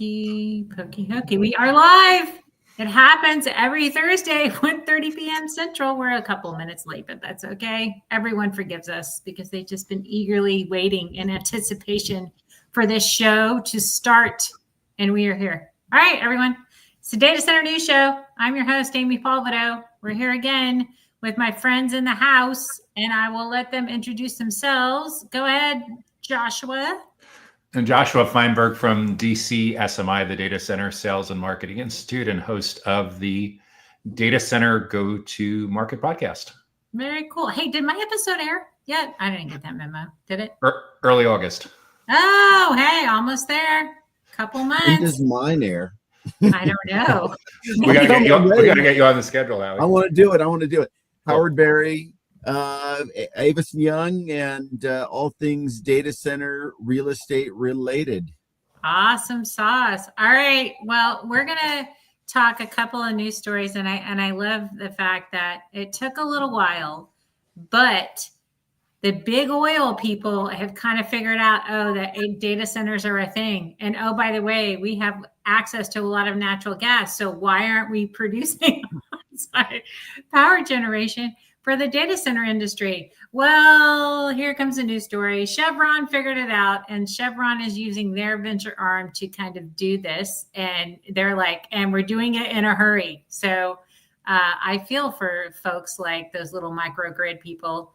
Hokey pokey hokey. We are live. It happens every Thursday, 1:30 p.m. Central. We're a couple minutes late, but that's okay. Everyone forgives us because they've just been eagerly waiting in anticipation for this show to start. And we are here. All right, everyone. It's the Data Center News Show. I'm your host, Amy Palvido. We're here again with my friends in the house, and I will let them introduce themselves. Go ahead, Joshua. And Joshua Feinberg from DC SMI, the Data Center Sales and Marketing Institute, and host of the Data Center Go-To Market podcast. Very cool. Hey, did my episode air yet? I didn't get that memo. Did it? Early August. Oh, hey, almost there. Couple months. When does mine air? I don't know. we gotta get you on the schedule, Allie. I want to do it. Howard Berry, Avis Young, and all things data center real estate related. Awesome sauce. All right. Well, we're gonna talk a couple of news stories, and I love the fact that it took a little while, but the big oil people have kind of figured out, that data centers are a thing. And oh, by the way, we have access to a lot of natural gas. So why aren't we producing power generation for the data center industry? Well, here comes a news story. Chevron figured it out, and Chevron is using their venture arm to kind of do this. And they're like, and we're doing it in a hurry. So I feel for folks like those little microgrid people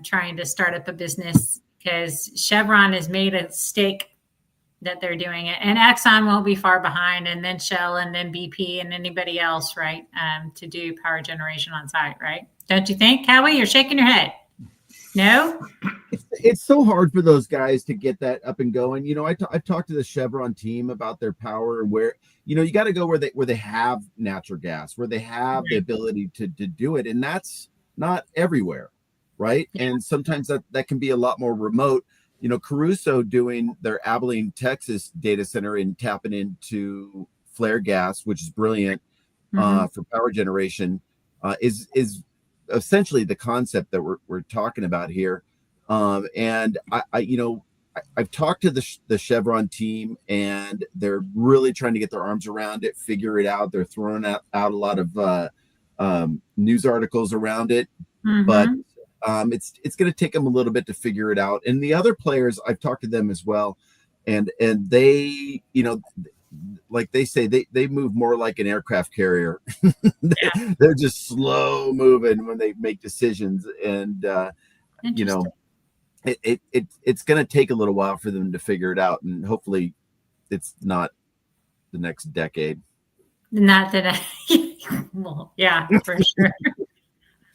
trying to start up a business, because Chevron has made a stake that they're doing it, and Exxon won't be far behind, and then Shell, and then BP, and anybody else, right? To do power generation on site, right? Don't you think, Howie? You're shaking your head. No? It's so hard for those guys to get that up and going. You know, I've talked to the Chevron team about their power, where, you know, you got to go where they have natural gas, where they have the ability to do it, and that's not everywhere, right? Yeah. And sometimes that can be a lot more remote. You know, Caruso doing their Abilene, Texas data center and tapping into flare gas, which is brilliant for power generation, is essentially the concept that we're talking about here. And I've talked to the Chevron team, and they're really trying to get their arms around it, figure it out. They're throwing out a lot of news articles around it, but it's going to take them a little bit to figure it out. And the other players, I've talked to them as well, and they, you know, like they say, they move more like an aircraft carrier. They're just slow moving when they make decisions, and you know, it's going to take a little while for them to figure it out, and hopefully it's not the next decade. Not that well, yeah, for sure.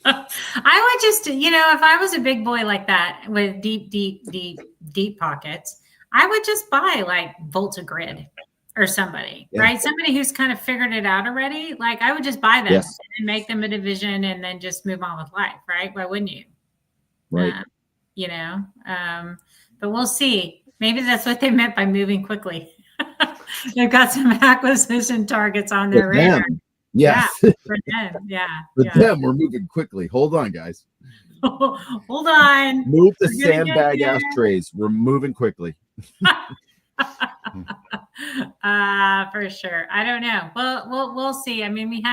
I would just, you know, if I was a big boy like that with deep pockets, I would just buy like VoltaGrid or somebody, right? Somebody who's kind of figured it out already. Like, I would just buy them and make them a division, and then just move on with life, right? Why wouldn't you? Right. You know, but we'll see. Maybe that's what they meant by moving quickly. They've got some acquisition targets on their radar. Yes. Yeah, for them. Yeah. For them, we're moving quickly. Hold on, guys. Hold on. Move the sandbag ashtrays. We're moving quickly. For sure. I don't know. Well, we'll see. I mean,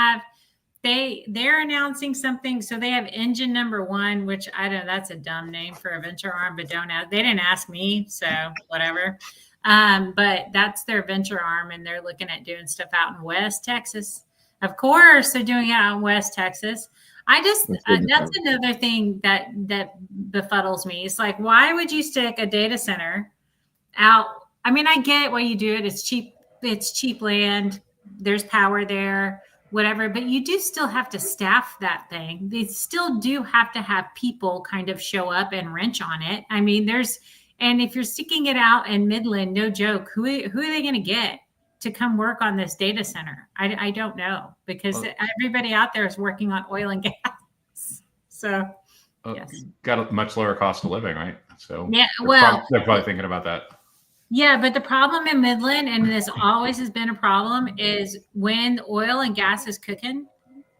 they're announcing something. So they have engine number 1, which I don't know. That's a dumb name for a venture arm, but they didn't ask me, so whatever. But that's their venture arm, and they're looking at doing stuff out in West Texas. Of course, they're doing it out in West Texas. That's another thing that befuddles me. It's like, why would you stick a data center out? I mean, I get why you do it. It's cheap. It's cheap land. There's power there, whatever. But you do still have to staff that thing. They still do have to have people kind of show up and wrench on it. I mean, and if you're sticking it out in Midland, no joke, who are they going to get to come work on this data center? I don't know, because everybody out there is working on oil and gas. So, yes. Got a much lower cost of living, right? So yeah, they're probably thinking about that. Yeah, but the problem in Midland, and this always has been a problem, is when oil and gas is cooking,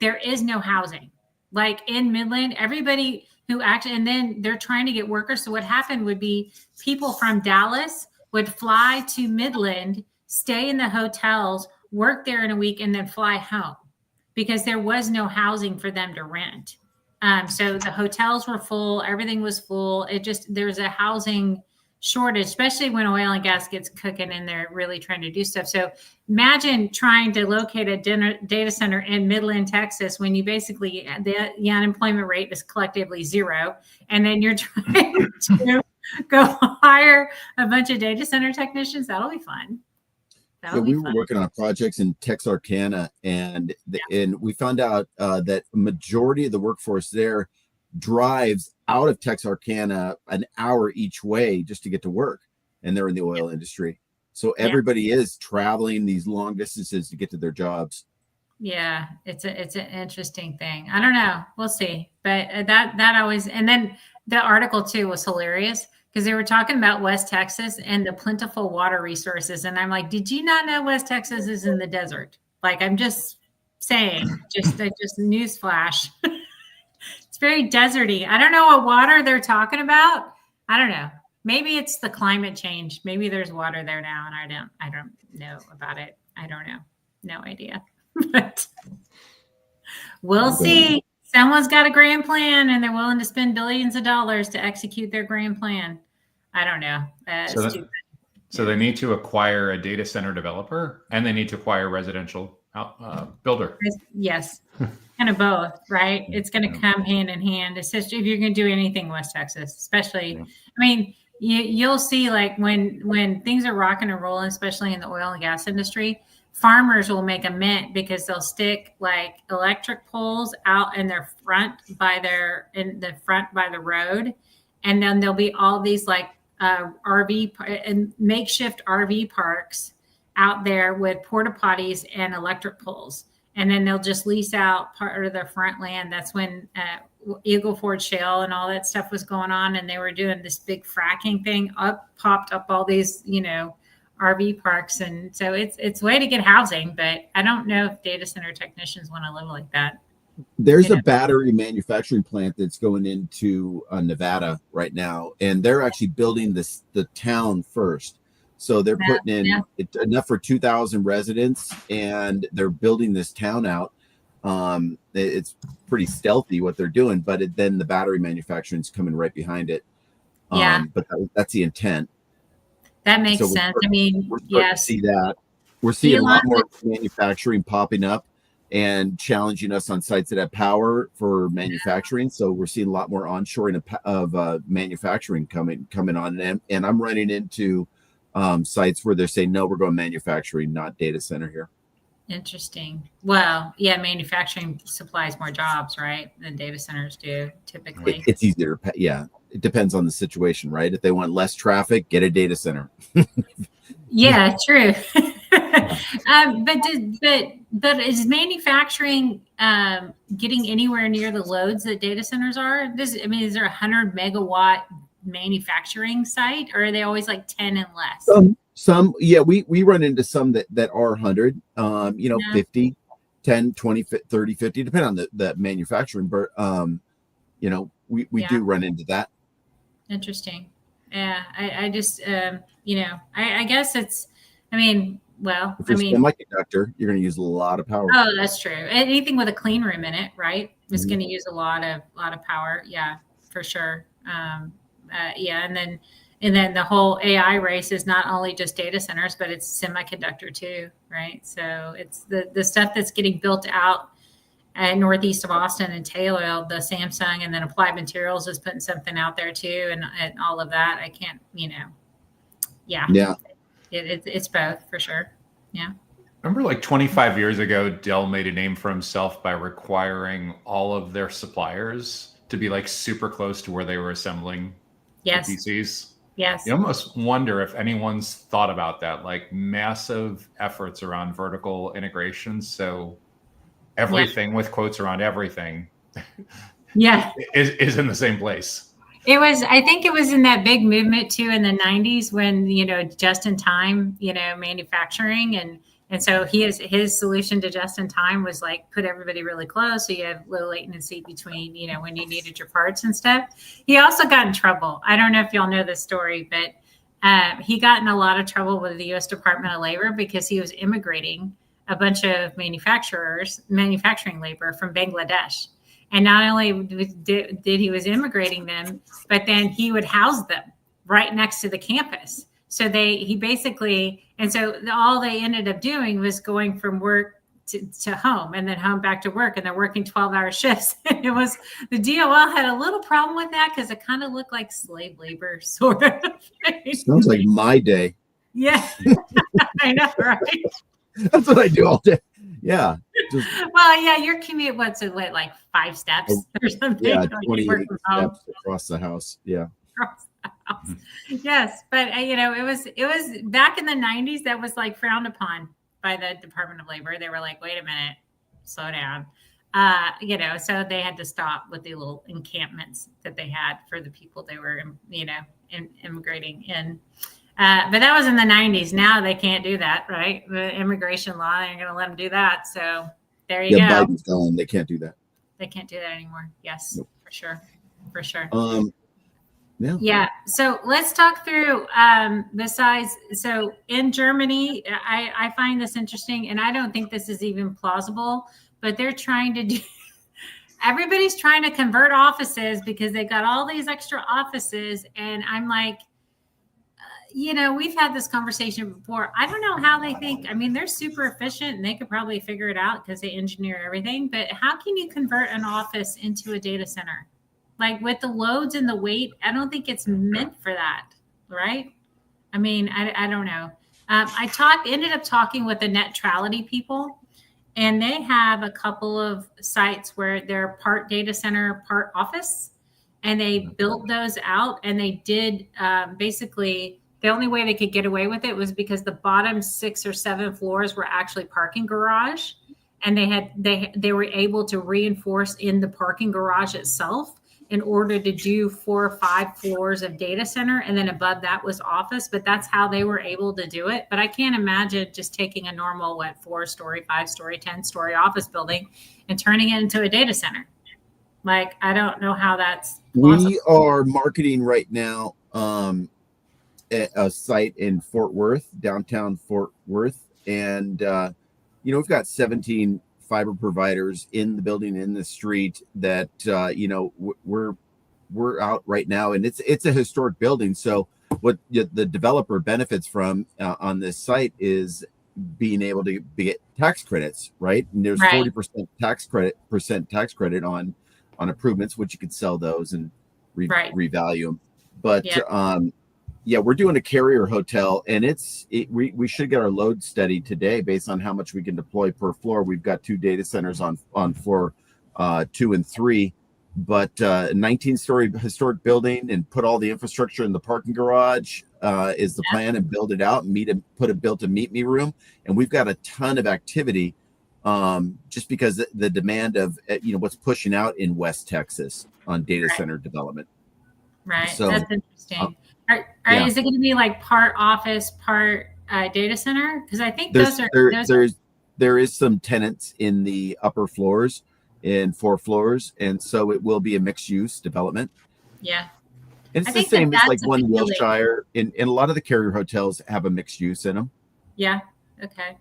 there is no housing. Like in Midland, everybody who actually, and then they're trying to get workers. So what happened would be people from Dallas would fly to Midland, stay in the hotels, work there in a week, and then fly home because there was no housing for them to rent. So the hotels were full, everything was full. There's a housing shortage, especially when oil and gas gets cooking and they're really trying to do stuff. So imagine trying to locate a data center in Midland, Texas, when you basically, the unemployment rate is collectively 0. And then you're trying to go hire a bunch of data center technicians. That'll be fun. So we were working on projects in Texarkana, and we found out that a majority of the workforce there drives out of Texarkana an hour each way just to get to work, and they're in the oil industry. So everybody is traveling these long distances to get to their jobs. Yeah, it's an interesting thing. I don't know. We'll see. But that always, and then the article too was hilarious because they were talking about West Texas and the plentiful water resources. And I'm like, did you not know West Texas is in the desert? Like, I'm just saying, just newsflash. It's very deserty. I don't know what water they're talking about. I don't know. Maybe it's the climate change. Maybe there's water there now and I don't know about it. I don't know. No idea. But we'll see. Someone's got a grand plan and they're willing to spend billions of dollars to execute their grand plan. I don't know. So they need to acquire a data center developer and they need to acquire a residential builder. Yes, kind of both, right? It's going to come hand in hand, especially if you're going to do anything West Texas, especially. Yeah. I mean, you'll see like when things are rocking and rolling, especially in the oil and gas industry, farmers will make a mint because they'll stick like electric poles out in the front by the road. And then there'll be all these like RV and makeshift RV parks out there with porta potties and electric poles. And then they'll just lease out part of their front land. That's when Eagle Ford Shale and all that stuff was going on. And they were doing this big fracking thing popped up all these, RV parks. And so it's a way to get housing, but I don't know if data center technicians want to live like that. There's a battery manufacturing plant that's going into Nevada right now, and they're actually building the town first. So they're putting in enough for 2,000 residents, and they're building this town out. It's pretty stealthy what they're doing, but then the battery manufacturing is coming right behind it. But that's the intent. That makes sense. I mean, we're starting to see that. We're seeing a lot more manufacturing popping up and challenging us on sites that have power for manufacturing. So we're seeing a lot more onshoring of manufacturing coming on. And I'm running into sites where they're saying, no, we're going manufacturing, not data center here. Interesting. Well, yeah, manufacturing supplies more jobs, right, than data centers do typically. It's easier. Yeah. It depends on the situation, right? If they want less traffic, get a data center. Yeah, true. But is manufacturing getting anywhere near the loads that data centers are? Is there 100 megawatt manufacturing site, or are they always like 10 and less? Some, we run into some that are 100, 50, 10, 20, 30, 50, depending on the manufacturing. But, we do run into that. Interesting. Yeah. I just, I guess it's, if you're a semiconductor, you're going to use a lot of power. Oh, that's true. Anything with a clean room in it, right, is going to use a lot of power. Yeah, for sure. And then the whole AI race is not only just data centers, but it's semiconductor too, right? So it's the stuff that's getting built out at northeast of Austin and Taylor, the Samsung, and then Applied Materials is putting something out there too, and all of that. I can't, Yeah. It's both for sure. Yeah. Remember like 25 years ago, Dell made a name for himself by requiring all of their suppliers to be like super close to where they were assembling PCs. Yes. You almost wonder if anyone's thought about that, like massive efforts around vertical integration. So everything with quotes around everything is in the same place. I think it was in that big movement too in the 90s when, just in time, manufacturing. And so his solution to just in time was like put everybody really close. So you have low latency between, when you needed your parts and stuff. He also got in trouble. I don't know if y'all know this story, but he got in a lot of trouble with the U.S. Department of Labor because he was immigrating a bunch of manufacturing labor from Bangladesh. And not only did he was immigrating them, but then he would house them right next to the campus. So he basically, and so all they ended up doing was going from work to home and then home back to work, and they're working 12-hour shifts. And it was, the DOL had a little problem with that because it kind of looked like slave labor, sort of. Sounds like my day. Yeah, I know, right? That's what I do all day. Yeah. Well, yeah, your commute, what's it, like 5 steps or something? Yeah, like 28 steps across the house. Yeah. Yes, but it was back in the 90s that was like frowned upon by the Department of Labor. They were like, wait a minute, slow down. So they had to stop with the little encampments that they had for the people they were, immigrating in. But that was in the 90s. Now they can't do that, right? The immigration law, they're going to let them do that. So there you go. Biden's gone. They can't do that. They can't do that anymore. Yes, nope. For sure. Yeah. So let's talk through besides. So in Germany, I find this interesting, and I don't think this is even plausible, but they're trying to do. Everybody's trying to convert offices because they got all these extra offices, and I'm like, we've had this conversation before. I don't know how they think. I mean, they're super efficient, and they could probably figure it out because they engineer everything. But how can you convert an office into a data center? Like with the loads and the weight, I don't think it's meant for that, right? I mean, I don't know. Ended up talking with the Netrality people, and they have a couple of sites where they're part data center, part office, and they built those out. And they did basically, the only way they could get away with it was because the bottom 6 or 7 floors were actually parking garage, and they were able to reinforce in the parking garage itself in order to do 4 or 5 floors of data center. And then above that was office, but that's how they were able to do it. But I can't imagine just taking a normal, 4-story, 5-story, 10-story office building and turning it into a data center. Like, I don't know how that's possible. We are marketing right now a site in Fort Worth, downtown Fort Worth. And, we've got 17 fiber providers in the building, in the street that we're out right now, and it's a historic building. So what the developer benefits from on this site is being able to get tax credits, right? And there's 40% tax credit on improvements, which you could sell those and revalue them. But we're doing a carrier hotel, and we should get our load study today based on how much we can deploy per floor. We've got 2 data centers on floor 2 and 3, but 19-story historic building, and put all the infrastructure in the parking garage is the plan, and build it out and built a meet me room. And we've got a ton of activity just because the demand of what's pushing out in West Texas on data center development. Right. So that's interesting. Is it going to be like part office, part data center? Because I think there is some tenants in the upper floors, in 4 floors, and so it will be a mixed use development. Yeah, and it's the same as like One Wilshire. In a lot of the carrier hotels have a mixed use in them. Yeah. Okay.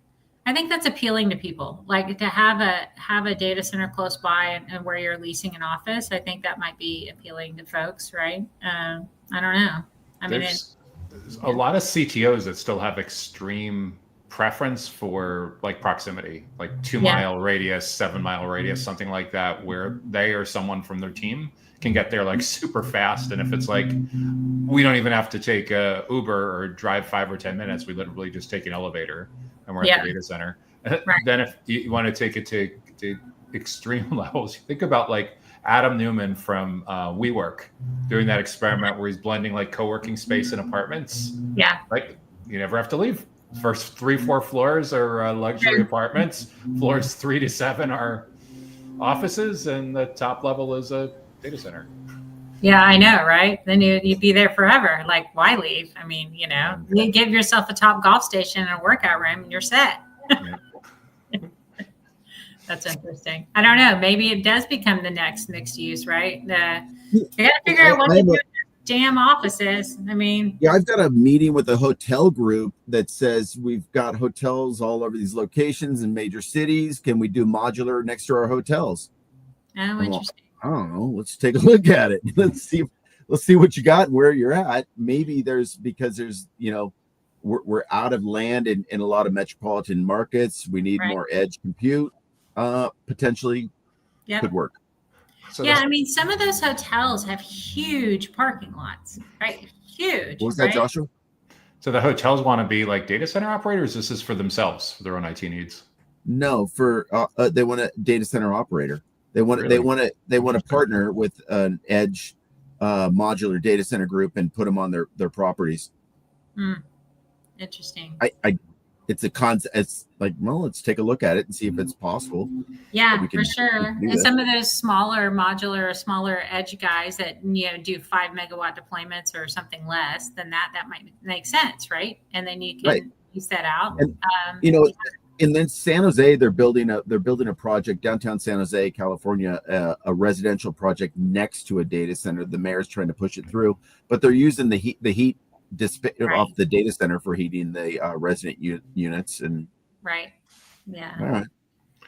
I think that's appealing to people, like to have a data center close by and where you're leasing an office. I think that might be appealing to folks, right? I don't know. There's a lot of CTOs that still have extreme preference for like proximity, like 2-mile radius, 7-mile radius, something like that, where they or someone from their team can get there like super fast. And if it's like, we don't even have to take a Uber or drive 5 or 10 minutes, we literally just take an elevator and we're at the data center. Then if you want to take it to extreme levels, you think about like Adam Newman from WeWork doing that experiment where he's blending like co-working space and apartments. Yeah. Like you never have to leave. First 3-4 floors are luxury apartments. Floors 3 to 7 are offices, and the top level is a data center. Yeah, I know, right? Then you'd be there forever. Like, why leave? I mean, you give yourself a top golf station and a workout room, and you're set. That's interesting. I don't know. Maybe it does become the next mixed use, right? You got to figure out what to damn offices. I mean, Yeah, I've got a meeting with a hotel group that says we've got hotels all over these locations in major cities. Can we do modular next to our hotels? oh, I'm like, interesting. I don't know. Let's take a look at it. Let's see what you got and where you're at. Maybe because there's, we're out of land in a lot of metropolitan markets. We need Right. more edge compute. Potentially Yep. could work. So Yeah, I mean, some of those hotels have huge parking lots, right? Huge. What was that, right? Joshua? So the hotels want to be like data center operators. This is for themselves, for their own IT needs. No, for they want a data center operator. They want Really? they want to partner with an edge modular data center group and put them on their properties. Interesting. It's a concept. It's like, well, let's take a look at it and see if it's possible. Yeah, we for can sure. do And that. some of those smaller modular or smaller edge guys that do 5 megawatt deployments or something less than that might make sense, right? And then you can Right. use that out. And, and then San Jose, they're building a project downtown San Jose, California, a residential project next to a data center. The mayor's trying to push it through, but they're using the heat Right. off the data center for heating the resident units. And Right. Yeah. all right.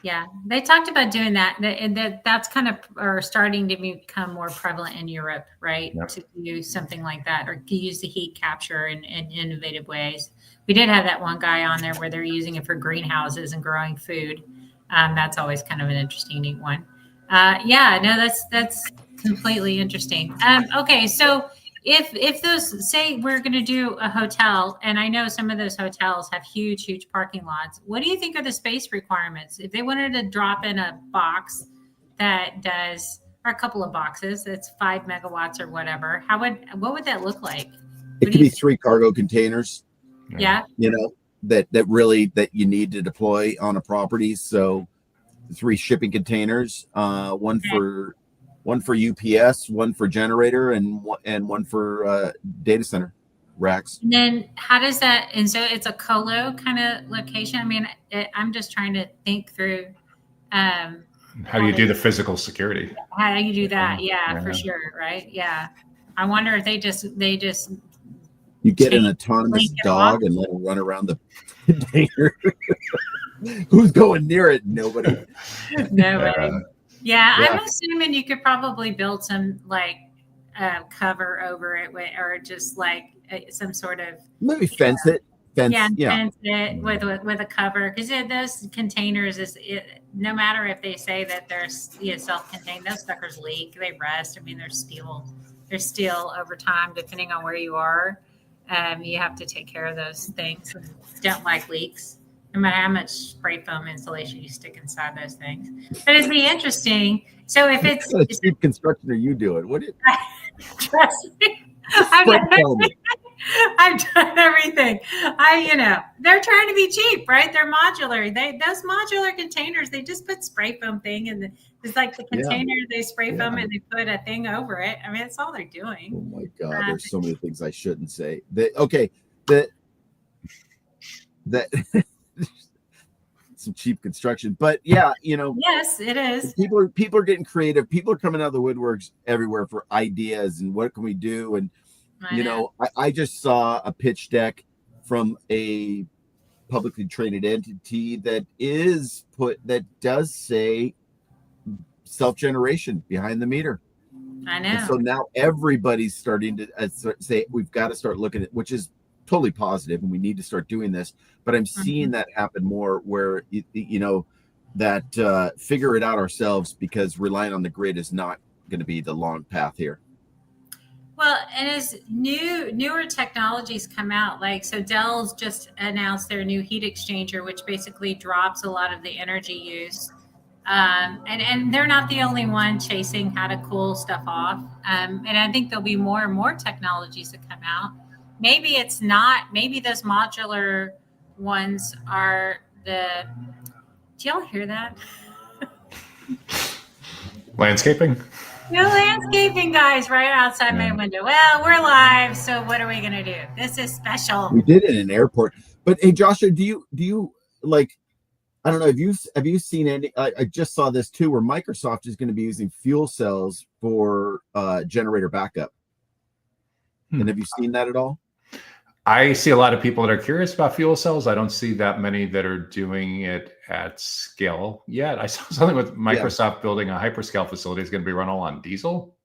Yeah, they talked about doing that, and that's kind of or starting to become more prevalent in Europe, right? Yep. To do something like that, or to use the heat capture in innovative ways. We did have that one guy on there where they're using it for greenhouses and growing food. That's always kind of an interesting, neat one. Yeah, no, that's completely interesting. Okay, so if those, say we're going to do a hotel, and I know some of those hotels have huge parking lots, what do you think are the space requirements if they wanted to drop in a box that does, or a couple of boxes that's 5 megawatts or whatever? What would that look like? It could be 3 cargo containers, Yeah. that you need to deploy on a property. So 3 shipping containers, one for UPS, one for generator, and one for data center racks. And then how does that? And so it's a colo kind of location. I mean, I'm just trying to think through. How do you do the physical security? How do you do that? Yeah, Yeah. for sure. Right. Yeah. I wonder if they just You get an Take- autonomous link it dog off. and let it run around the container. Who's going near it? Nobody. nobody. Yeah, Yeah. I'm assuming you could probably build some like cover over it or just like some sort of Maybe fence it. Fence. Yeah. fence it with a cover, because those containers no matter if they say that they're self-contained, those suckers leak, they rust. I mean, they're steel over time, depending on where you are. You have to take care of those things. And don't like leaks, no matter how much spray foam insulation you stick inside those things. But it'd be interesting. So if What kind of cheap construction are you doing? What? trust me, I've done everything. They're trying to be cheap, right? They're modular. Those modular containers, they just put spray foam thing, and it's like the container, they spray foam and they put a thing over it. I mean, that's all they're doing. Oh my God, there's so many things I shouldn't say. Some cheap construction, but yeah, Yes, it is. people are getting creative. People are coming out of the woodworks everywhere for ideas and what can we do. And I just saw a pitch deck from a publicly traded entity that does say self-generation behind the meter. I know. And so now everybody's starting to say we've got to start looking at, which is totally positive, and we need to start doing this. But I'm seeing that happen more where that figure it out ourselves, because relying on the grid is not going to be the long path here. Well, and as newer technologies come out, like so Dell's just announced their new heat exchanger, which basically drops a lot of the energy use. And they're not the only one chasing how to cool stuff off. And I think there'll be more and more technologies that come out. Maybe those modular ones are do y'all hear that? Landscaping? No landscaping guys right outside my window. Well, we're live, so what are we gonna do? This is special. We did it in an airport. But hey, Joshua, do you like? I don't know. Have you seen any? I just saw this too, where Microsoft is going to be using fuel cells for generator backup. And have you seen that at all? I see a lot of people that are curious about fuel cells. I don't see that many that are doing it at scale yet. I saw something with Microsoft building a hyperscale facility is going to be run all on diesel.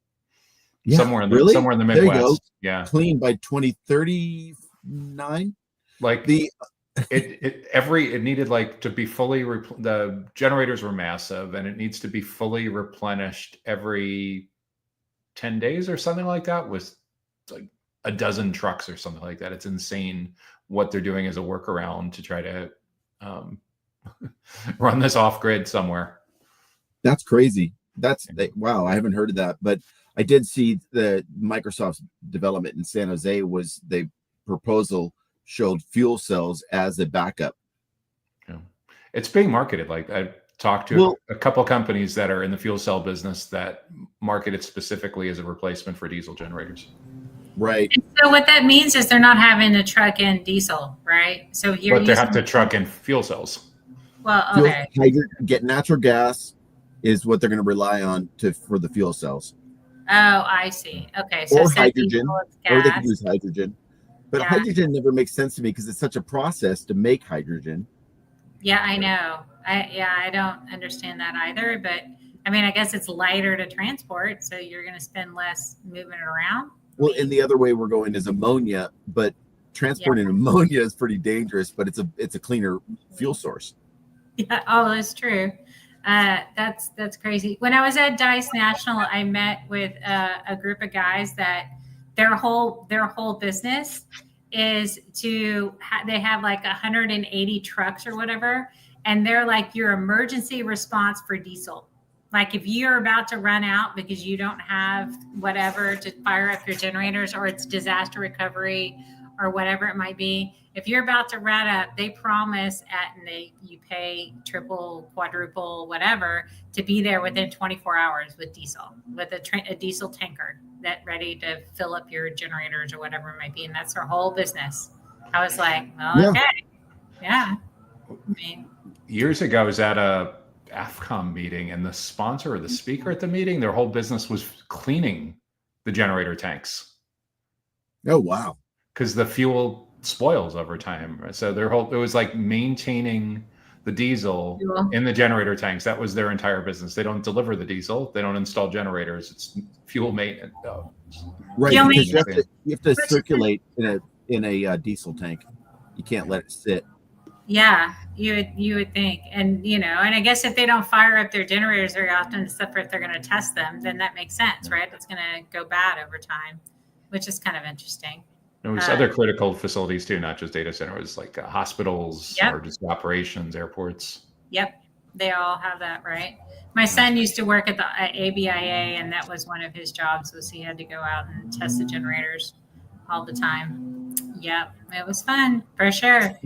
Yeah, somewhere in the There you go. Midwest. Yeah. Clean by 2039. Like it needed like to be fully the generators were massive, and it needs to be fully replenished every 10 days or something like that, with like a dozen trucks or something like that. It's insane what they're doing as a workaround to try to run this off grid somewhere. That's crazy. Wow. I haven't heard of that, but I did see the Microsoft's development in San Jose was the proposal showed fuel cells as a backup. Yeah. It's being marketed. Like I talked to a couple companies that are in the fuel cell business that market it specifically as a replacement for diesel generators. Right. And so what that means is they're not having to truck in diesel, right? So but they have to truck in fuel cells. Well, okay. Get natural gas is what they're going to rely on for the fuel cells. Oh, I see. Okay. So or hydrogen, or they could use hydrogen. But hydrogen never makes sense to me because it's such a process to make hydrogen. Yeah, I know. I don't understand that either. But I mean, I guess it's lighter to transport, so you're going to spend less moving it around. Well, and the other way we're going is ammonia, but transporting ammonia is pretty dangerous. But it's a cleaner fuel source. Yeah. Oh, that's true. That's crazy. When I was at Dice National, I met with a group of guys that their whole business is they have like 180 trucks or whatever, and they're like your emergency response for diesel. Like if you're about to run out because you don't have whatever to fire up your generators, or it's disaster recovery or whatever it might be, if you're about to run up, they promise you pay triple, quadruple, whatever to be there within 24 hours with diesel, with a diesel tanker that ready to fill up your generators or whatever it might be. And that's their whole business. I was like, well, okay. Yeah. I mean, years ago, I was at a AFCOM meeting, and the sponsor or the speaker at the meeting, their whole business was cleaning the generator tanks. Oh, wow. Because the fuel spoils over time. So it was like maintaining the diesel in the generator tanks. That was their entire business. They don't deliver the diesel. They don't install generators. It's fuel maintenance. Right. Because you have to circulate in a diesel tank. You can't let it sit. Yeah, you would think. And, and I guess if they don't fire up their generators very often, except for if they're going to test them, then that makes sense, right? It's going to go bad over time, which is kind of interesting. There was other critical facilities too, not just data centers, like hospitals, or just operations, airports. Yep, they all have that, right? My son used to work at the ABIA, and that was one of his jobs, was he had to go out and test the generators all the time. Yep, it was fun for sure.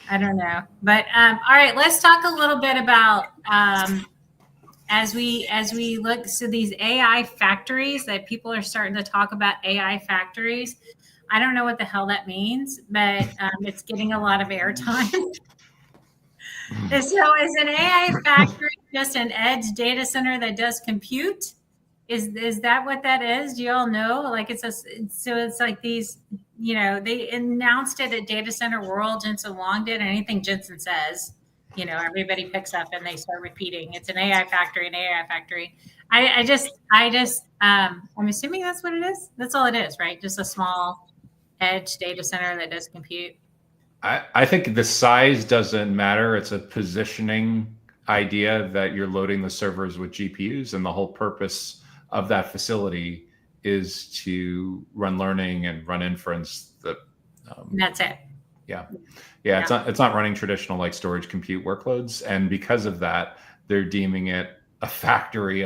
I don't know, but all right, let's talk a little bit about as we look. So these AI factories that people are starting to talk about, AI factories. I don't know what the hell that means, but it's getting a lot of airtime. So is an AI factory just an edge data center that does compute? Is that what that is? Do you all know? Like it's like these, they announced it at Data Center World. Jensen Huang did. Anything Jensen says, everybody picks up and they start repeating. It's an AI factory, an AI factory. I'm assuming that's what it is. That's all it is, right? Just a small edge data center that does compute. I think the size doesn't matter. It's a positioning idea that you're loading the servers with GPUs, and the whole purpose of that facility is to run learning and run inference. That's it. Yeah. It's not running traditional like storage compute workloads, and because of that, they're deeming it a factory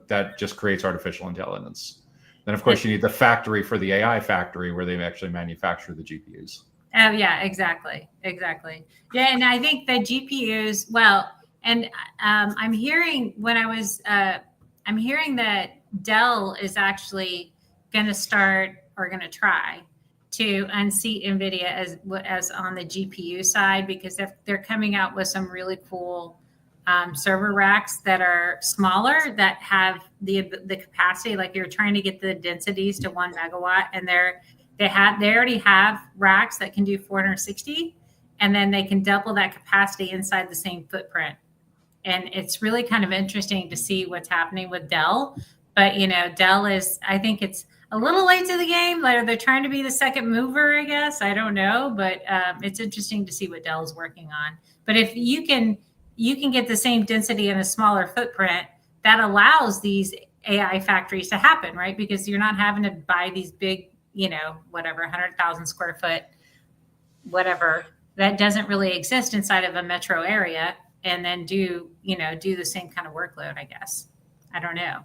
that just creates artificial intelligence. Then, of course, you need the factory for the AI factory where they actually manufacture the GPUs. Oh, yeah, exactly. Yeah, and I think the GPUs, I'm hearing I'm hearing that Dell is actually going to start or going to try to unseat NVIDIA as on the GPU side, because they're coming out with some really cool server racks that are smaller, that have the capacity, like you're trying to get the densities to 1 megawatt, and they already have racks that can do 460, and then they can double that capacity inside the same footprint. And it's really kind of interesting to see what's happening with Dell. But, Dell I think it's a little late to the game. They're trying to be the second mover, I guess. I don't know. But it's interesting to see what Dell is working on. But if you can get the same density in a smaller footprint, that allows these AI factories to happen, right? Because you're not having to buy these big, whatever, 100,000 square foot, whatever, that doesn't really exist inside of a metro area, and then do the same kind of workload, I guess. I don't know.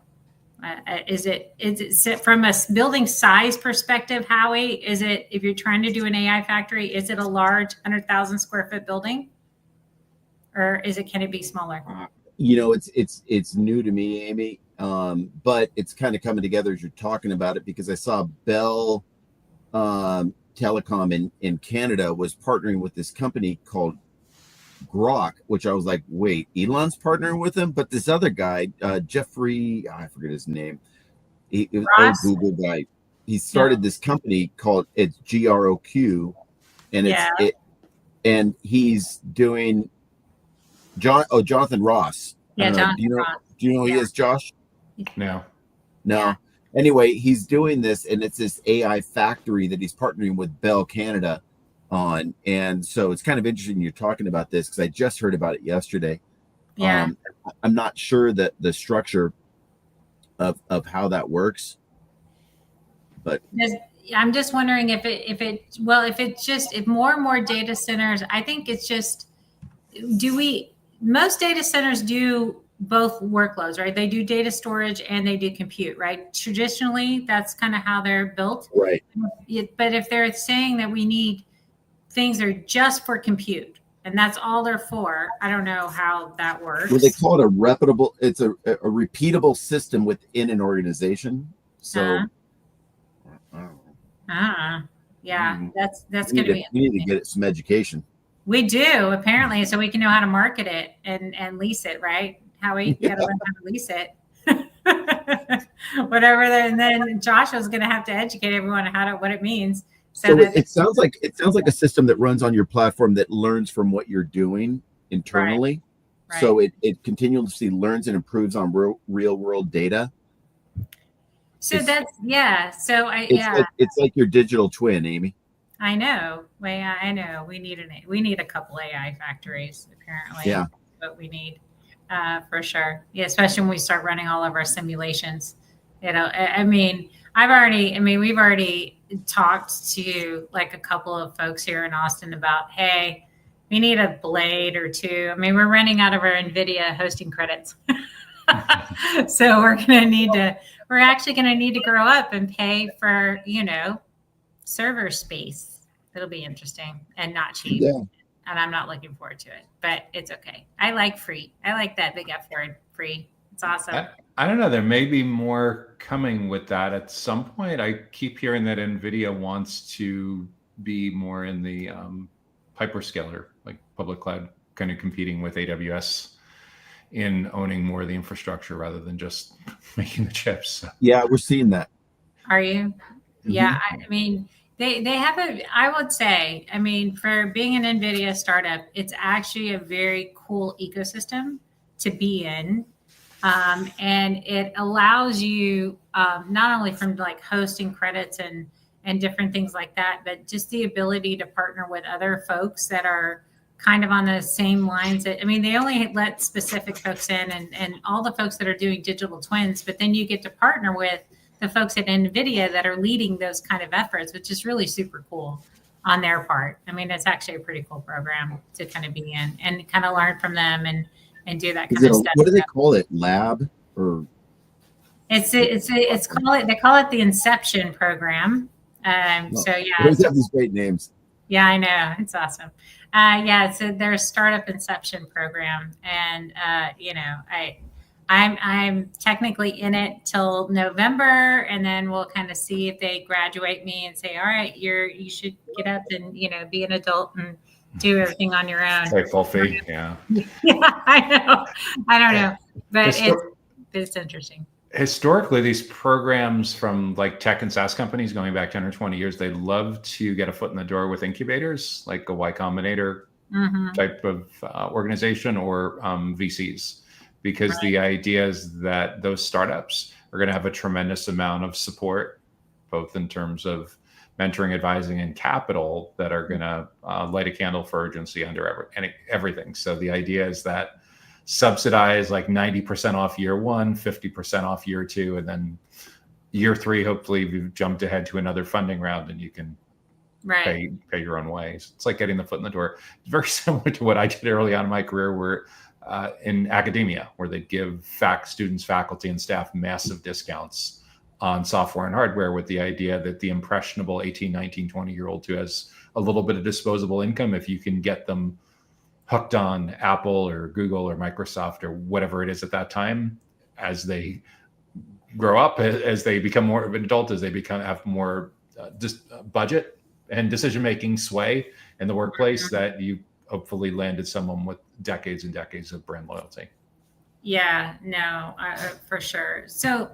Is it from a building size perspective, Howie? Is it, if you're trying to do an AI factory, is it a large 100,000 square foot building, or can it be smaller? It's new to me, Amy, but it's kind of coming together as you're talking about it, because I saw Bell Telecom in Canada was partnering with this company called Grok, which I was like, wait, Elon's partnering with him? But this other guy, Jeffrey, I forget his name. He was an old Google guy. He started this company called, it's GROQ, and and he's doing Jonathan Ross. Yeah, Jonathan do you know Ross. Do you know who he is, Josh? No. Yeah. Anyway, he's doing this, and it's this AI factory that he's partnering with Bell Canada on. And so it's kind of interesting you're talking about this, because I just heard about it yesterday. Yeah. I'm not sure that the structure of how that works, but I'm just wondering if more and more data centers, I think it's just, most data centers do both workloads, right? They do data storage and they do compute, right? Traditionally, that's kind of how they're built. Right. But if they're saying that we need things that are just for compute, and that's all they're for, I don't know how that works. Well, they call it it's a repeatable system within an organization. So, yeah, that's going to be. We need to get it some education. We do, apparently, so we can know how to market it and lease it, right? How we got to learn how to lease it. Whatever. And then Joshua's going to have to educate everyone on what it means. So it sounds like a system that runs on your platform that learns from what you're doing internally. Right. So it continuously learns and improves on real world data. So it's like your digital twin, Amy. I know. Well, I know. We need a couple AI factories, apparently. Yeah. That's what we need, for sure. Yeah, especially when we start running all of our simulations. We've already talked to like a couple of folks here in Austin about, hey, we need a blade or two. We're running out of our NVIDIA hosting credits. So we're actually going to need to grow up and pay for, server space. It'll be interesting and not cheap. Yeah. And I'm not looking forward to it, but it's okay. I like free. I like that big F word, free. It's awesome. I don't know. There may be more coming with that at some point. I keep hearing that NVIDIA wants to be more in the hyperscaler, like public cloud, kind of competing with AWS in owning more of the infrastructure rather than just making the chips. So. Yeah, we're seeing that. Are you? Mm-hmm. Yeah. They have I would say, for being an NVIDIA startup, it's actually a very cool ecosystem to be in. And it allows you not only from like hosting credits and different things like that, but just the ability to partner with other folks that are kind of on the same lines. They only let specific folks in and all the folks that are doing digital twins, but then you get to partner with the folks at NVIDIA that are leading those kind of efforts, which is really super cool on their part. It's actually a pretty cool program to kind of be in and kind of learn from them and do that kind of stuff. What do they call it? Lab or? They call it the Inception program. So yeah. They have these great names. Yeah, I know. It's awesome. So their startup Inception program. And, I'm technically in it till November, and then we'll kind of see if they graduate me and say, all right, you should get up and, be an adult and do everything on your own. Pay full fee. Yeah. Yeah, I know. I don't know, but it's interesting. historically, these programs from like tech and SaaS companies going back 10 or 20 years, they love to get a foot in the door with incubators, like a Y Combinator type of organization, or VCs, because the idea is that those startups are going to have a tremendous amount of support, both in terms of mentoring, advising, and capital, that are going to light a candle for urgency under everything. So the idea is that subsidize like 90% off year one, 50% off year two, and then year three, hopefully you've jumped ahead to another funding round and you can pay your own way. So it's like getting the foot in the door. It's very similar to what I did early on in my career, where in academia, where they give students, faculty, and staff massive discounts on software and hardware, with the idea that the impressionable 18, 19, 20-year-old who has a little bit of disposable income, if you can get them hooked on Apple or Google or Microsoft or whatever it is at that time, as they grow up, as they become more of an adult, as they have more budget and decision-making sway in the workplace, that you hopefully landed someone with decades and decades of brand loyalty. Yeah, no, for sure. So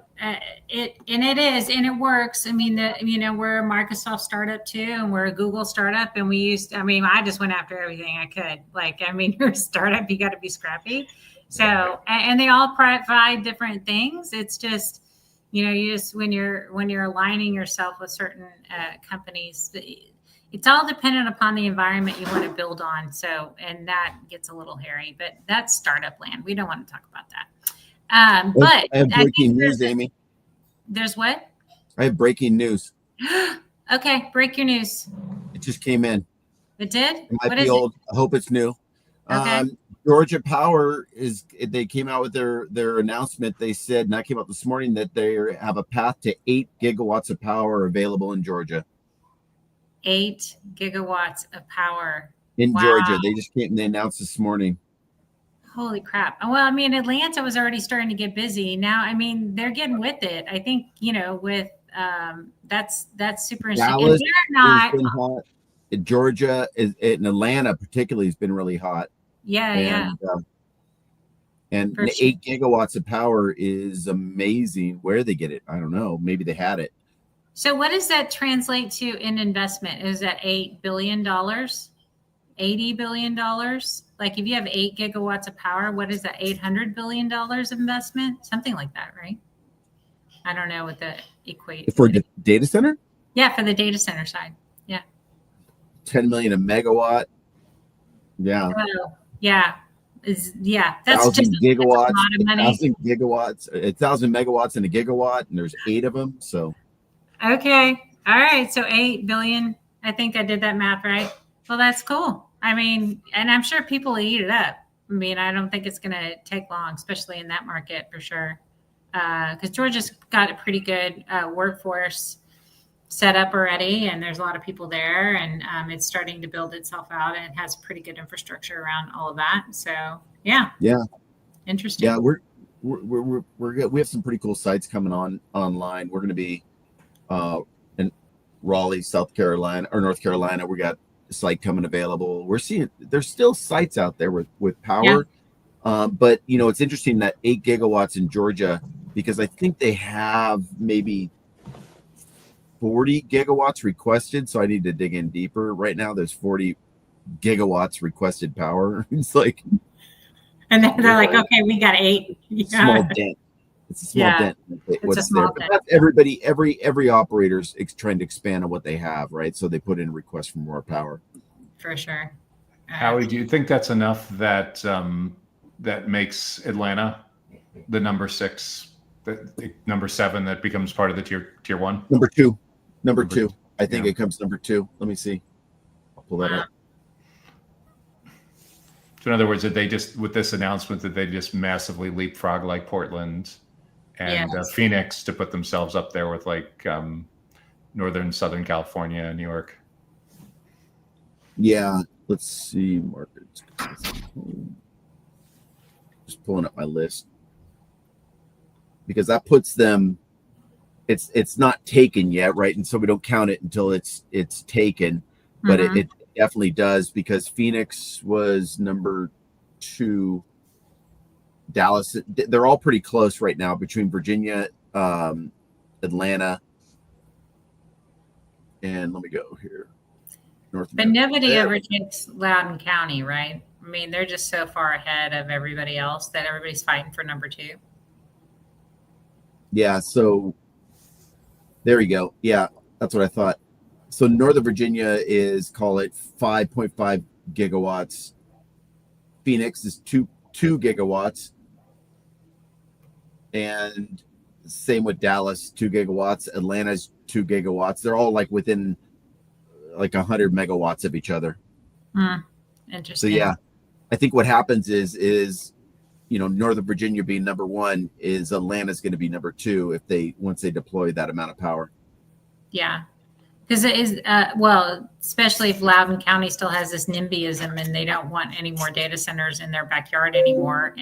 it works. I mean, we're a Microsoft startup too, and we're a Google startup, and I just went after everything I could. You're a startup, you got to be scrappy. So, and they all provide different things. It's just, when you're aligning yourself with certain companies, it's all dependent upon the environment you want to build on. So, and that gets a little hairy, but that's startup land. We don't want to talk about that. But I have breaking news, Amy. There's what? I have breaking news. Okay, break your news. It just came in. It did? It might be old. I hope it's new. Okay. Georgia Power they came out with their announcement. They said, and that came out this morning, that they have a path to 8 gigawatts of power available in Georgia. 8 gigawatts of power in Georgia. They announced this morning. Holy crap. Well, Atlanta was already starting to get busy. Now, they're getting with it. I think, with that's super interesting. Dallas has been hot. Georgia in Atlanta particularly has been really hot. Yeah. And 8 gigawatts of power is amazing. Where they get it, I don't know. Maybe they had it. So what does that translate to in investment? Is that $8 billion? $80 billion? Like if you have 8 gigawatts of power, what is that? $800 billion investment? Something like that, right? I don't know what the equate. For the data center? Yeah, for the data center side. Yeah. 10 million a megawatt. Yeah. Oh, yeah. That's 1,000 gigawatts. That's a lot of money. 1,000 gigawatts. 1,000 megawatts in a gigawatt, and there's 8 of them. So. Okay. All right. So 8 billion. I think I did that math right. Well, that's cool. And I'm sure people will eat it up. I don't think it's going to take long, especially in that market for sure. Because Georgia's got a pretty good workforce set up already, and there's a lot of people there, and it's starting to build itself out, and it has pretty good infrastructure around all of that. So yeah. Interesting. Yeah, we're good. We have some pretty cool sites coming online. We're going to be in Raleigh, South Carolina or North Carolina. We got a site coming available. We're seeing there's still sites out there with power. Yeah. But it's interesting that 8 gigawatts in Georgia, because I think they have maybe 40 gigawatts requested. So I need to dig in deeper. Right now there's 40 gigawatts requested power. It's like, and they're like, okay, we got 8. Small dent. It's a small dent. It's a small dent. That's every operator's trying to expand on what they have, right? So they put in a request for more power. For sure. Howie, do you think that's enough that that makes Atlanta the number 6, number 7 that becomes part of the tier 1? Number two. I think it comes number 2. Let me see. I'll pull that up. So in other words, did they just, with this announcement, did they just massively leapfrog like Portland and Phoenix to put themselves up there with like Southern California, New York? Yeah. Let's see. Markets. Just pulling up my list. Because that puts them, it's not taken yet, right? And so we don't count it until it's taken. But it definitely does, because Phoenix was number 2, Dallas. They're all pretty close right now between Virginia, Atlanta, and let me go here. North But America. nobody overtakes Loudoun County, right? I mean, they're just so far ahead of everybody else that everybody's fighting for number 2. Yeah, so there you go. Yeah, that's what I thought. So Northern Virginia is, call it 5.5 gigawatts. Phoenix is 2 gigawatts. And same with Dallas, 2 gigawatts. Atlanta's 2 gigawatts. They're all like within like 100 megawatts of each other. Interesting. So yeah, I think what happens is Northern Virginia being number 1 is Atlanta's going to be number 2 once they deploy that amount of power. Yeah, because it is well, especially if Loudoun County still has this NIMBYism and they don't want any more data centers in their backyard anymore,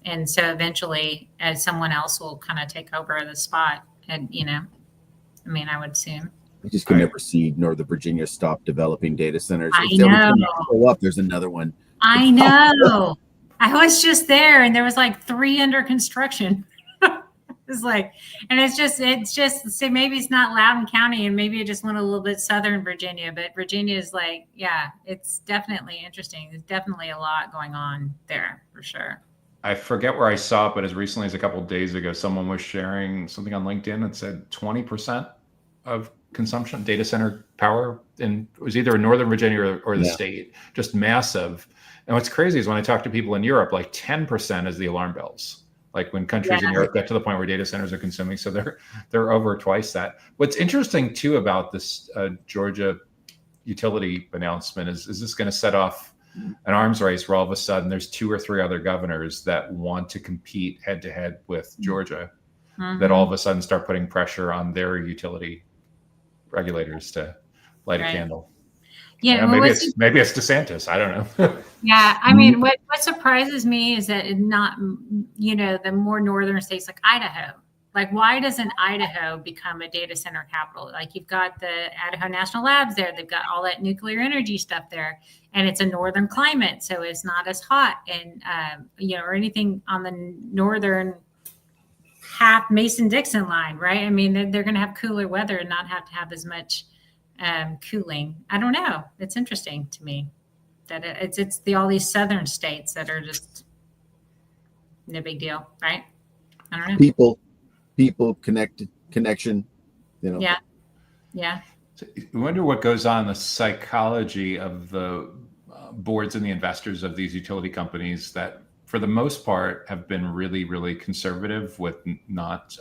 and so eventually, as someone else will kind of take over the spot, and I mean, I would assume. I just can never see Northern Virginia stop developing data centers. I know. Every time I go up, there's another one. I know. I was just there, and there was like 3 under construction. It's like, and it's just so maybe it's not Loudoun County, and maybe it just went a little bit southern Virginia, but Virginia is like, yeah, it's definitely interesting. There's definitely a lot going on there for sure. I forget where I saw it, but as recently as a couple of days ago, someone was sharing something on LinkedIn that said 20% of consumption data center power it was either in Northern Virginia or the state, just massive. And what's crazy is when I talk to people in Europe, like 10% is the alarm bells. Like when countries in Europe get to the point where data centers are consuming, so they're over twice that. What's interesting too about this Georgia utility announcement is this going to set off an arms race where all of a sudden there's 2 or 3 other governors that want to compete head to head with Georgia, that all of a sudden start putting pressure on their utility regulators to light a candle. Yeah, maybe it's DeSantis. I don't know. Yeah, I mean, what surprises me is that not, the more northern states like Idaho. Like, why doesn't Idaho become a data center capital? Like, you've got the Idaho National Labs there. They've got all that nuclear energy stuff there, and it's a northern climate, so it's not as hot, and or anything on the northern half Mason-Dixon line, right? I mean, they're going to have cooler weather and not have to have as much cooling. I don't know. It's interesting to me that it's all these southern states that are just no big deal, right? I don't know. People connection, Yeah. So I wonder what goes on in the psychology of the boards and the investors of these utility companies that, for the most part, have been really, really conservative with not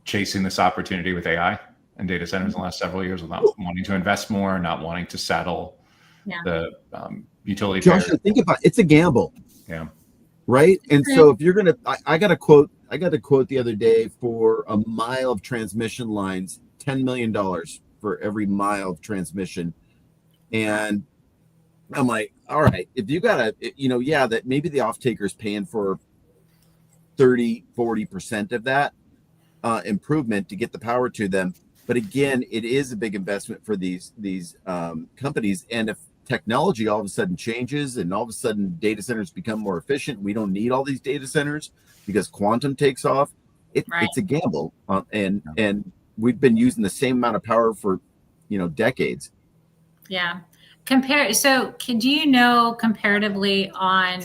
chasing this opportunity with AI and data centers in the last several years, without wanting to invest more, not wanting to saddle the utility. Josh, think about it. It's a gamble. Yeah. Right. And so if you're going to, I got a quote the other day for a mile of transmission lines, $10 million for every mile of transmission. And I'm like, all right, if you got that maybe the off taker is paying for 30-40% of that improvement to get the power to them. But again, it is a big investment for these companies. And if technology all of a sudden changes and all of a sudden data centers become more efficient, we don't need all these data centers because quantum takes off. It's a gamble, and we've been using the same amount of power for decades. Yeah. Do you know comparatively on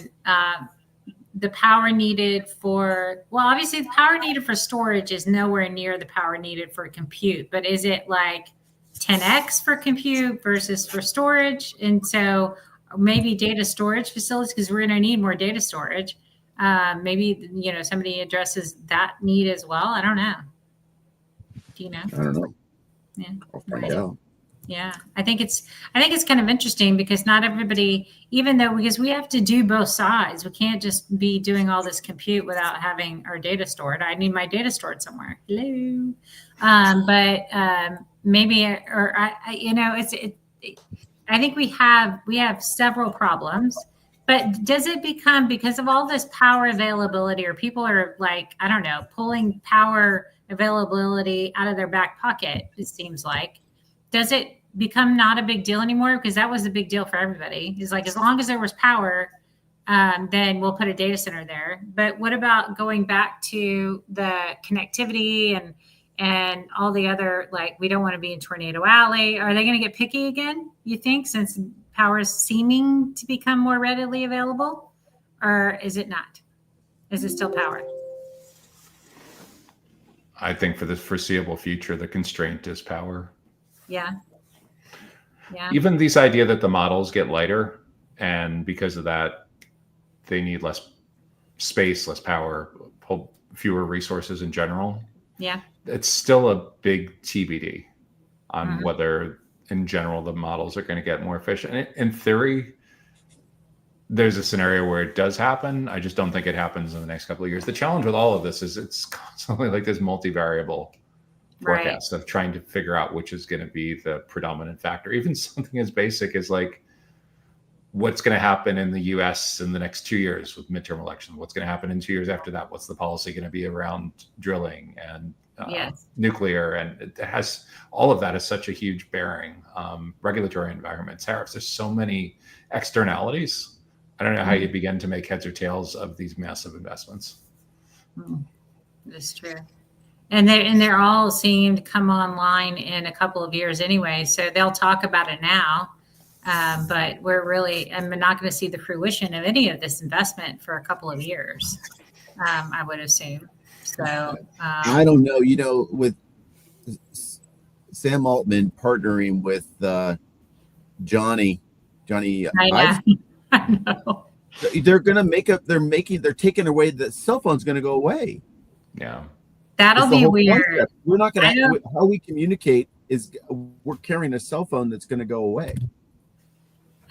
the power needed for, well, obviously the power needed for storage is nowhere near the power needed for compute, but is it like 10x for compute versus for storage? And so maybe data storage facilities, because we're going to need more data storage. Maybe, somebody addresses that need as well. I don't know. Do you know? I don't know. Yeah. I'll find out. Yeah, I think it's kind of interesting because not everybody, because we have to do both sides. We can't just be doing all this compute without having our data stored. I need my data stored somewhere. Hello, maybe, or I think we have several problems. But does it become, because of all this power availability, or people are like, I don't know, pulling power availability out of their back pocket? It seems like. Does it become not a big deal anymore? Because that was a big deal for everybody. It's like, as long as there was power, then we'll put a data center there. But what about going back to the connectivity and all the other, like, we don't want to be in Tornado Alley. Are they going to get picky again, you think, since power is seeming to become more readily available? Or is it not? Is it still power? I think for the foreseeable future, the constraint is power. Yeah. Yeah. Even these idea that the models get lighter, and because of that, they need less space, less power, fewer resources in general. Yeah. It's still a big TBD on whether, in general, the models are going to get more efficient. In theory, there's a scenario where it does happen. I just don't think it happens in the next couple of years. The challenge with all of this is it's constantly like this multivariable forecast of trying to figure out which is going to be the predominant factor. Even something as basic as like what's going to happen in the US in the next 2 years with midterm elections, what's going to happen in 2 years after that, what's the policy going to be around drilling and nuclear, and it has all of that is such a huge bearing. Regulatory environment, tariffs, there's so many externalities. I don't know how you begin to make heads or tails of these massive investments. That's true. And they're all seem to come online in a couple of years anyway. So they'll talk about it now. But I'm not going to see the fruition of any of this investment for a couple of years, I would assume. So I don't know, with Sam Altman partnering with Johnny, I know. They're going to they're taking away the cell phone's going to go away. Yeah. That'll be weird. Concept. We're not going to, how we communicate is we're carrying a cell phone that's going to go away.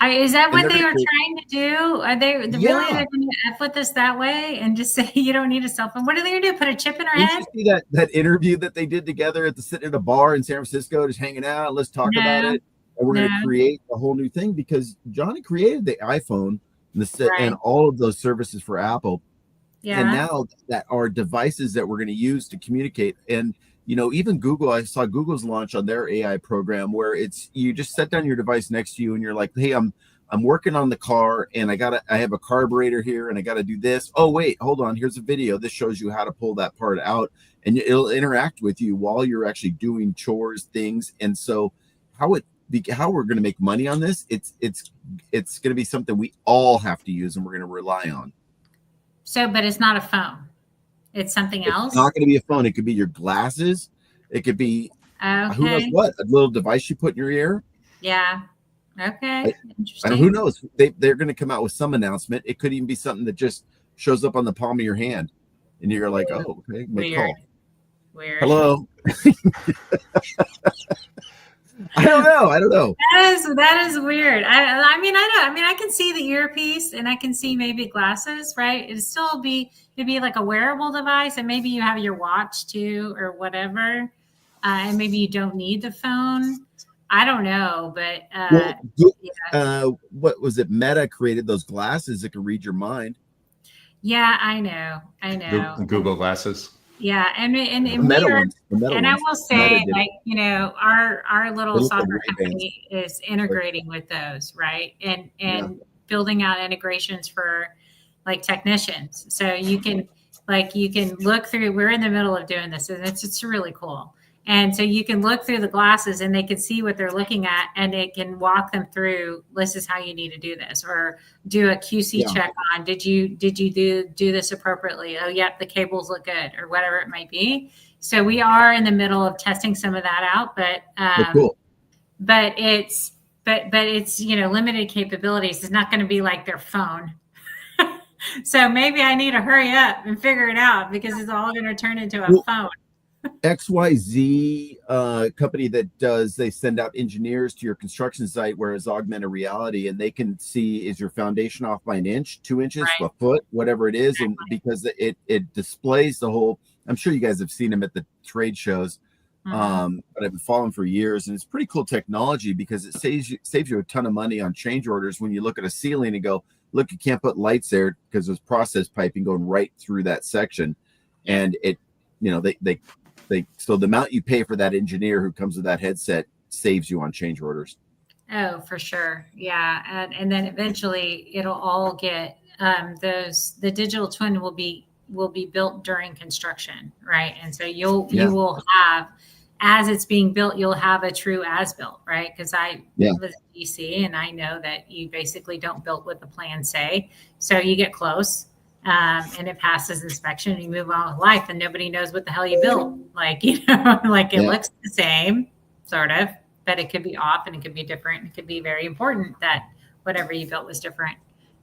Is that what they are trying to do? Are they really going to F with us that way and just say you don't need a cell phone? What are they going to do? Put a chip in our head? Did you see that interview that they did together sitting at a bar in San Francisco, just hanging out? Let's talk about it. And we're going to create a whole new thing because Johnny created the iPhone and all of those services for Apple. Yeah. And now that are devices that we're going to use to communicate. And even Google, I saw Google's launch on their AI program where you just set down your device next to you and you're like, hey, I'm working on the car and I have a carburetor here and I got to do this. Oh, wait, hold on. Here's a video. This shows you how to pull that part out and it'll interact with you while you're actually doing chores, things. And so how we're going to make money on this, it's going to be something we all have to use and we're going to rely on. So, but it's not a phone. It's something else. It's not going to be a phone. It could be your glasses. It could be who knows what, a little device you put in your ear. Yeah. Okay. Interesting. Who knows? They're going to come out with some announcement. It could even be something that just shows up on the palm of your hand, and you're like, oh, okay, make call. Weird. Hello. I don't know. That is weird. I mean, I know. I mean, I can see the earpiece and I can see maybe glasses, right? It'd be like a wearable device, and maybe you have your watch too, or whatever. And maybe you don't need the phone. I don't know, but what was it? Meta created those glasses that could read your mind. Yeah, I know. The Google glasses. Yeah, and I will say, like, our little software company is integrating with those, right? And building out integrations for like technicians. So you can look through. We're in the middle of doing this, and it's really cool. And so you can look through the glasses and they can see what they're looking at and they can walk them through, this is how you need to do this, or do a QC check on, did you do this appropriately? Oh, yep, the cables look good, or whatever it might be. So we are in the middle of testing some of that out, but it's limited capabilities. It's not going to be like their phone. So maybe I need to hurry up and figure it out because it's all going to turn into a phone. XYZ company they send out engineers to your construction site where it's augmented reality, and they can see, is your foundation off by an inch, 2 inches, a foot, whatever it is. And because it displays the whole, I'm sure you guys have seen them at the trade shows, but I've been following for years, and it's pretty cool technology because it saves you a ton of money on change orders when you look at a ceiling and go, look, you can't put lights there because there's process piping going right through that section. And so the amount you pay for that engineer who comes with that headset saves you on change orders. Oh, for sure. Yeah. And then eventually it'll all get the digital twin will be built during construction, right? And so you Yeah. will have, as it's being built, you'll have a true as built, right? Because I Yeah. was in DC, and I know that you basically don't build what the plans say. So you get close, and it passes inspection, and you move on with life, and nobody knows what the hell you built. Like, you know, like it Yeah. looks the same, sort of, but it could be off, and it could be different. It could be very important that whatever you built was different.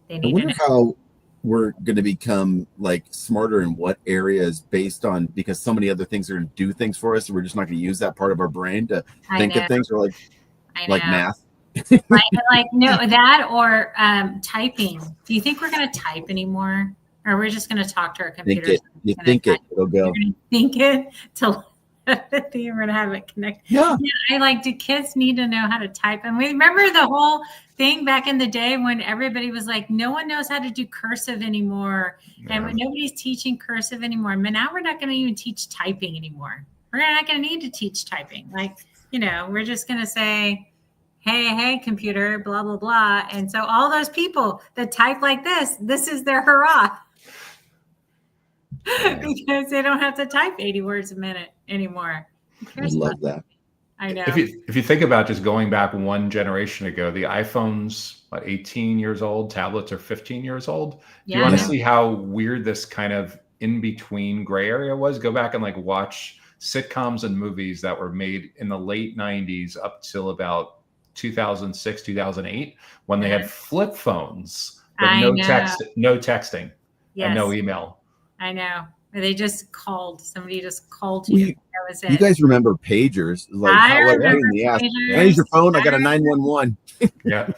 They I need to wonder know. how we're going to become like smarter in what areas based on, because so many other things are going to do things for us, and we're just not going to use that part of our brain to I think know. of things, or I like know. math. like no, that or typing. Do you think we're going to type anymore, or we're just going to talk to our Think computers? it. You think it, it'll go. We're going to think it till we're going to have it connect. Yeah. I like. Do kids need to know how to type? And we remember the whole thing back in the day when everybody was like, no one knows how to do cursive anymore, and when nobody's teaching cursive anymore. But now we're not going to even teach typing anymore. We're not going to need to teach typing. Like, you know, we're just going to say, hey, computer, blah, blah, blah. And so all those people that type like this is their hurrah. Because they don't have to type 80 words a minute anymore. I love that. I know. If you think about just going back one generation ago, the iPhone's 18 years old, tablets are 15 years old. Do you want to see how weird this kind of in-between gray area was? Go back and like watch sitcoms and movies that were made in the late 90s up till about 2006, 2008, when they had flip phones, but no texting, and no email. I know. They just called. Somebody just called you. That was it. You guys remember pagers? Like, I how remember in the ass. pagers. Here's your phone. I got a 911. Yeah.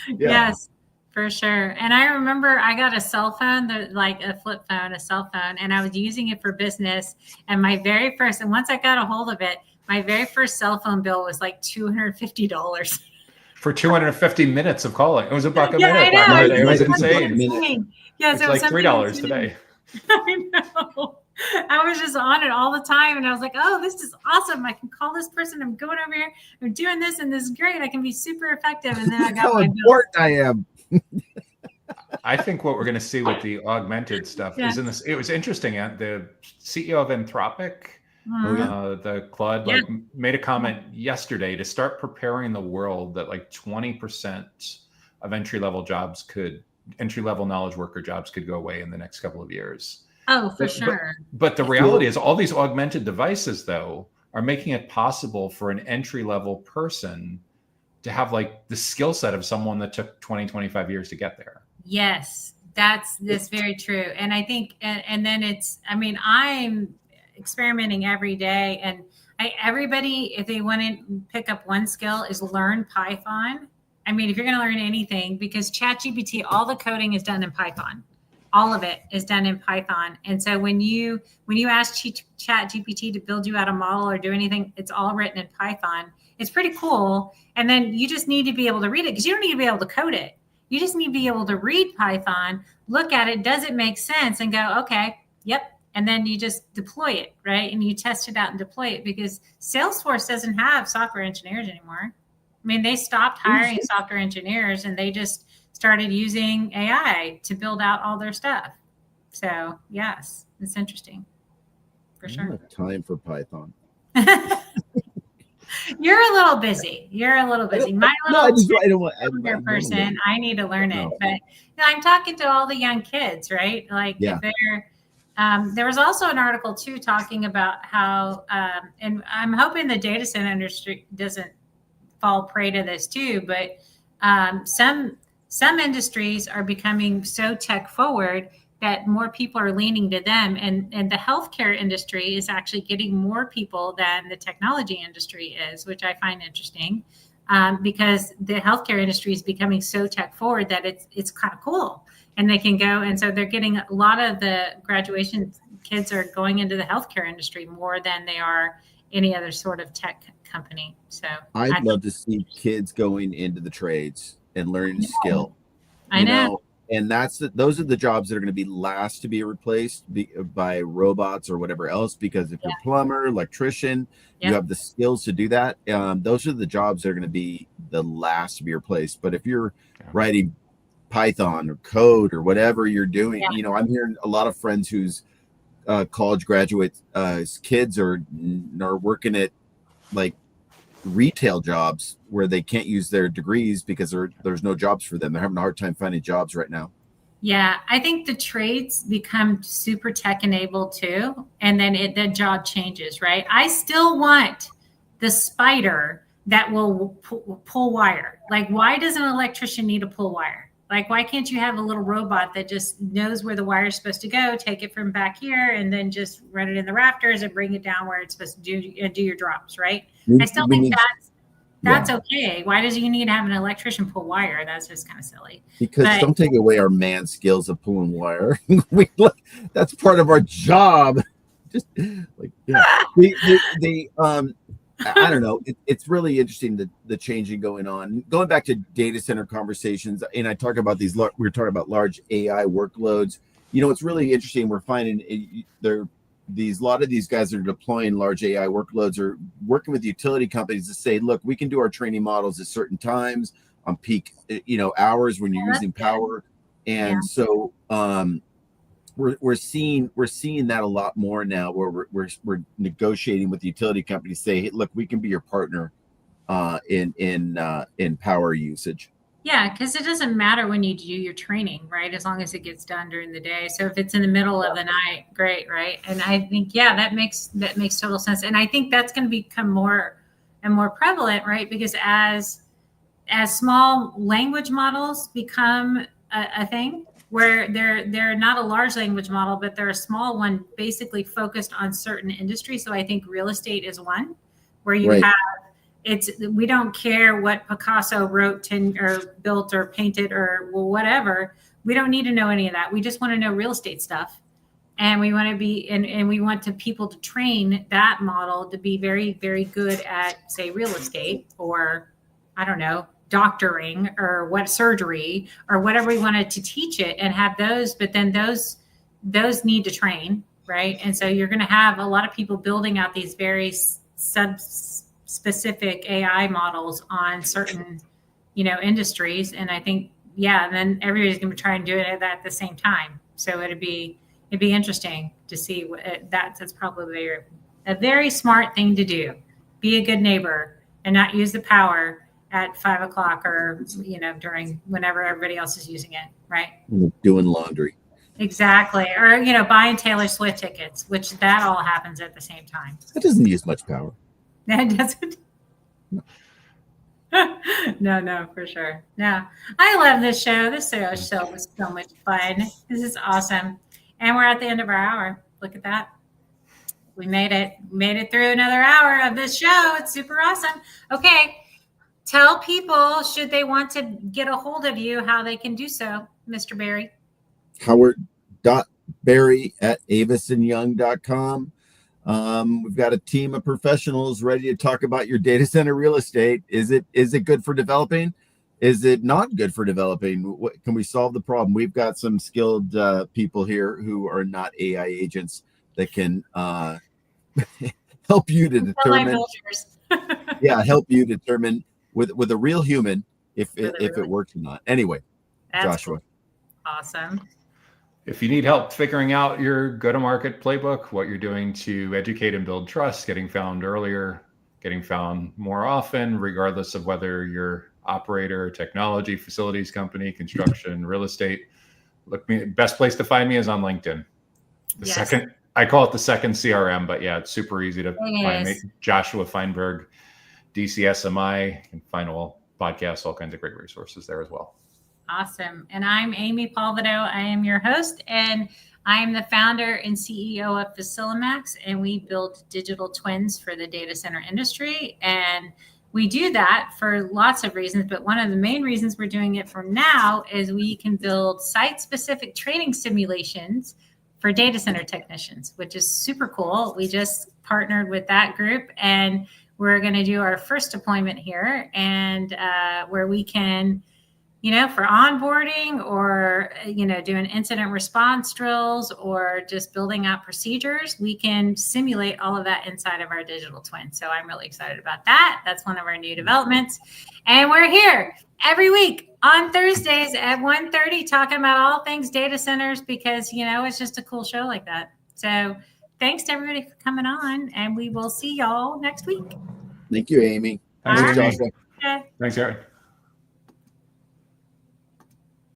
Yes, for sure. And I remember I got a cell phone, like a flip phone, a cell phone, and I was using it for business. And my very first, and once I got a hold of it, my very first cell phone bill was like $250. For 250 minutes of calling. It was $1 a minute I back in the day. It was know. insane. Yes, it's it was like $3 today. I know. I was just on it all the time, and I was like, "Oh, this is awesome! I can call this person. I'm going over here. I'm doing this, and this is great. I can be super effective." And then I got how my important I am. I think what we're going to see with the augmented stuff is in this. It was interesting. The CEO of Anthropic, the Claude, made a comment yesterday to start preparing the world that like 20% of entry level knowledge worker jobs could go away in the next couple of years. Oh, for sure. But the reality is all these augmented devices, though, are making it possible for an entry-level person to have like the skill set of someone that took 20, 25 years to get there. Yes, that's very true. And I think, and then it's, I mean, I'm experimenting every day, and everybody, if they want to pick up one skill, is learn Python. I mean, if you're going to learn anything, because ChatGPT, all the coding is done in Python. All of it is done in Python. And so when you ask ChatGPT to build you out a model or do anything, it's all written in Python. It's pretty cool. And then you just need to be able to read it, because you don't need to be able to code it. You just need to be able to read Python, look at it, does it make sense, and go, okay, yep. And then you just deploy it, right? And you test it out and deploy it, because Salesforce doesn't have software engineers anymore. I mean, they stopped hiring software engineers, and they just started using AI to build out all their stuff. So yes, it's interesting for sure. I don't have time for Python. You're a little busy. My little person, I need to learn it. But I'm talking to all the young kids, right? Like if they're there was also an article too talking about how, and I'm hoping the data center industry doesn't fall prey to this too, but some industries are becoming so tech forward that more people are leaning to them, and the healthcare industry is actually getting more people than the technology industry is, which I find interesting, because the healthcare industry is becoming so tech forward that it's kind of cool, and they can go, and so they're getting a lot of the graduation kids are going into the healthcare industry more than they are any other sort of tech company. So I'd love to see kids going into the trades and learning skill. I know. And those are the jobs that are going to be last to be replaced by robots or whatever else, because if you're a plumber, electrician, you have the skills to do that. Those are the jobs that are going to be the last to be replaced. But if you're writing Python or code or whatever you're doing. Yeah. You know, I'm hearing a lot of friends whose college graduates kids are working at like retail jobs where they can't use their degrees because there's no jobs for them. They're having a hard time finding jobs right now. Yeah, I think the trades become super tech enabled too, and then the job changes, right? I still want the spider that will pull wire. Like, why does an electrician need to pull wire? Like, why can't you have a little robot that just knows where the wire is supposed to go, take it from back here, and then just run it in the rafters and bring it down where it's supposed to do your drops, right? I still think that's okay. Why does you need to have an electrician pull wire? That's just kind of silly. Because don't take away our man skills of pulling wire. That's part of our job. Just like, yeah. I don't know. It's really interesting the changing going on. Going back to data center conversations, and I talk about these. We were talking about large AI workloads. You know, it's really interesting. We're finding a lot of these guys that are deploying large AI workloads are working with utility companies to say, look, we can do our training models at certain times on peak, hours when you're using power, and so we're seeing that a lot more now, where we're negotiating with the utility companies, say, hey, look, we can be your partner in power usage. Yeah, because it doesn't matter when you do your training, right? As long as it gets done during the day. So if it's in the middle of the night, great, right? And I think, that makes total sense. And I think that's going to become more and more prevalent, right? Because as small language models become a thing, where they're not a large language model, but they're a small one, basically focused on certain industries. So I think real estate is one, where you have. We don't care what Picasso wrote or built or painted or whatever. We don't need to know any of that. We just want to know real estate stuff. And we want to be, and we want people to train that model to be very, very good at, say, real estate, or I don't know, doctoring, or what surgery, or whatever we wanted to teach it, and have those, but then those need to train, right? And so you're going to have a lot of people building out these very specific AI models on certain, industries. And I think, and then everybody's going to try and do it at the same time. So it'd be interesting to see that's probably a very smart thing to do. Be a good neighbor and not use the power at 5 o'clock or, during whenever everybody else is using it. Right. Doing laundry. Exactly. Or, buying Taylor Swift tickets, which that all happens at the same time. That doesn't use much power. That doesn't. No, for sure. No, I love this show. This show was so much fun. This is awesome. And we're at the end of our hour. Look at that. We made it. Through another hour of this show. It's super awesome. Okay. Tell people, should they want to get a hold of you, how they can do so, Mr. Barry. Howard.barry@avisandyoung.com. We've got a team of professionals ready to talk about your data center real estate. Is it good for developing? Is it not good for developing? What, can we solve the problem? We've got some skilled people here who are not AI agents that can help you to determine. Help you determine with a real human if it works or not. Anyway, that's Joshua. Cool. Awesome. If you need help figuring out your go-to-market playbook, what you're doing to educate and build trust, getting found earlier, getting found more often, regardless of whether you're operator, technology, facilities company, construction, real estate, best place to find me is on LinkedIn. I call it the second CRM, but it's super easy to find me. Joshua Feinberg, DCSMI. You can find all podcasts, all kinds of great resources there as well. Awesome. And I'm Amy Palvido. I am your host, and I am the founder and CEO of Facilimax, and we build digital twins for the data center industry. And we do that for lots of reasons, but one of the main reasons we're doing it for now is we can build site-specific training simulations for data center technicians, which is super cool. We just partnered with that group, and we're going to do our first deployment here, and where we can for onboarding or, doing incident response drills or just building out procedures, we can simulate all of that inside of our digital twin. So I'm really excited about that. That's one of our new developments. And we're here every week on Thursdays at 1:30 talking about all things data centers because, it's just a cool show like that. So thanks to everybody for coming on, and we will see y'all next week. Thank you, Amy. Thanks, Thanks, Amy. Joshua. Okay. Thanks, Eric.